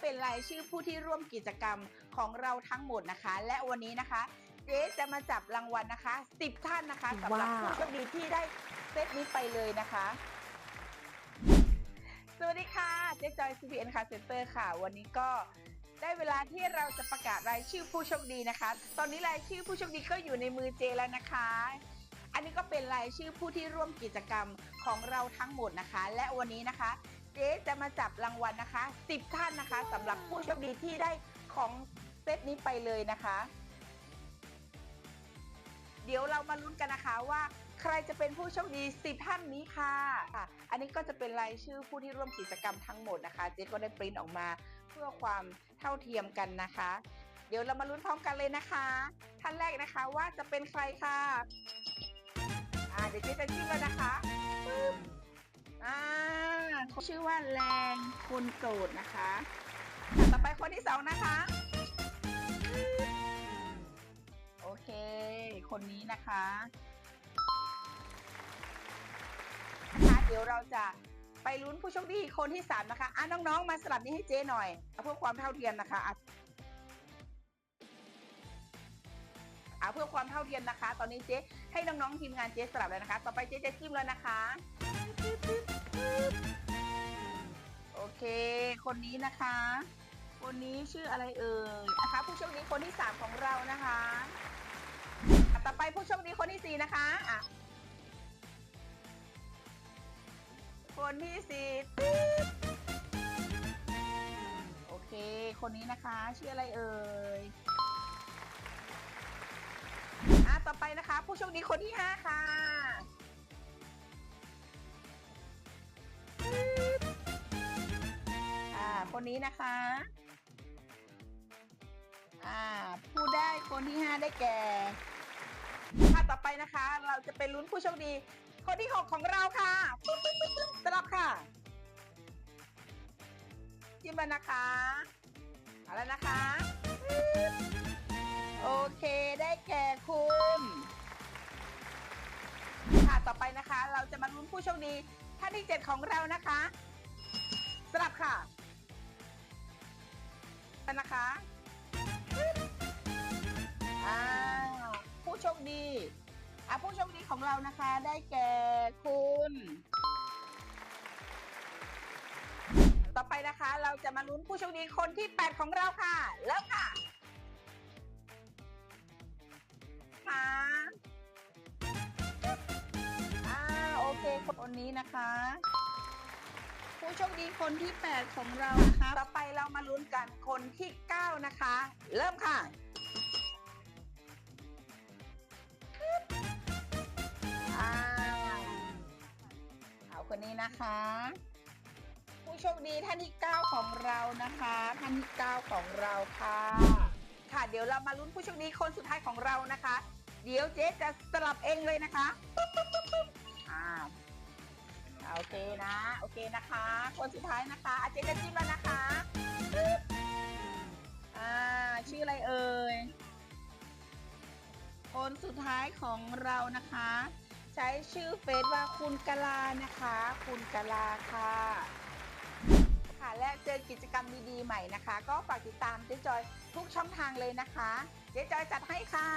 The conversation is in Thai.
เป็นรายชื่อผู้ที่ร่วมกิจกรรมของเราทั้งหมดนะคะ และวันนี้นะคะเจ๊จะมาจับรางวัลนะคะ10ท่านนะคะสำหรับผู้โชคดีที่ได้เซตนี้ไปเลยนะคะสวัสดีค่ะเจ๊จอย CPN Call Center ค่ะวันนี้ก็ได้เวลาที่เราจะประกาศรายชื่อผู้โชคดีนะคะตอนนี้รายชื่อผู้โชคดีก็อยู่ในมือเจแล้วนะคะอันนี้ก็เป็นรายชื่อผู้ที่ร่วมกิจกรรมของเราทั้งหมดนะคะและวันนี้นะคะเจ๊จะมาจับรางวัลนะคะ10ท่านนะคะสำหรับผู้โชคดีที่ได้ของเซตนี้ไปเลยนะคะเดี๋ยวเรามาลุ้นกันนะคะว่าใครจะเป็นผู้โชคดี10ท่านนี้ค่ะอันนี้ก็จะเป็นรายชื่อผู้ที่ร่วมกิจกรรมทั้งหมดนะคะเจ๊ก็ได้ปริ้นออกมาเพื่อความเท่าเทียมกันนะคะเดี๋ยวเรามาลุ้นพร้อมกันเลยนะคะท่านแรกนะคะว่าจะเป็นใครค่ะเดี๋ยวเจ๊จะจิ้มแล้วนะคะเขาชื่อว่าแรงคนโสดนะคะต่อไปคนที่2นะคะโอเคคนนี้นะคะเดี๋ยวเราจะไปลุ้นผู้โชคดีคนที่3นะคะน้องๆมาสลับนี้ให้เจ๊หน่อยเพื่อความเท่าเทียมนะคะเพื่อความเท่าเทียมนะคะตอนนี้เจ๊ให้น้องๆทีมงานเจ๊สลับแล้วนะคะต่อไปเจ๊จะจิ้มแล้วนะคะโอเคคนนี้นะคะคนนี้ชื่ออะไรเอ่ยนะคะผู้โชคดีคนที่3ของเรานะคะต่อไปผู้โชคดีคนที่4นะคะคนที่4โอเคคนนี้นะคะชื่ออะไรเอ่ยต่อไปนะคะผู้โชคดีคนที่5ค่ะคนนี้นะคะผู้ได้คนที่5ได้แก่ต่อไปนะคะเราจะเป็นลุ้นผู้โชคดีคนที่6ของเราค่ะสลับค่ะจิ้มมานะคะเอาแล้วนะคะโอเคได้แก่คุณต่อไปนะคะเราจะมาลุ้นผู้โชคดีท่านที่7ของเรานะคะสลับค่ะนะคะผู้โชคดีผู้โชคดีของเรานะคะได้แก่คุณต่อไปนะคะเราจะมาลุ้นผู้โชคดีคนที่8ของเราค่ะเริ่มค่ะโอเคคนนี้นะคะผู้โชคดีคนที่8ของเรานะคะต่อไปเรามาลุ้นกันคนที่9นะคะเริ่มค่ะเอาคนนี้นะคะผู้โชคดีท่านที่9ของเรานะคะท่านที่9ของเราค่ะเดี๋ยวเรามาลุ้นผู้โชคดีคนสุดท้ายของเรานะคะเดี๋ยวเจ๊จะสลับเองเลยนะคะโอเคนะโอเคนะคะคนสุดท้ายนะคะเจ๊จะจิ้มแล้วนะคะชื่ออะไรเอ่ยคนสุดท้ายของเรานะคะใช้ชื่อเฟซว่าคุณกลานะคะคุณกลาค่ะและเจอกิจกรรมดีๆใหม่นะคะก็ฝากติดตามเจ๊จอยทุกช่องทางเลยนะคะเจ๊จอยจัดให้ค่ะ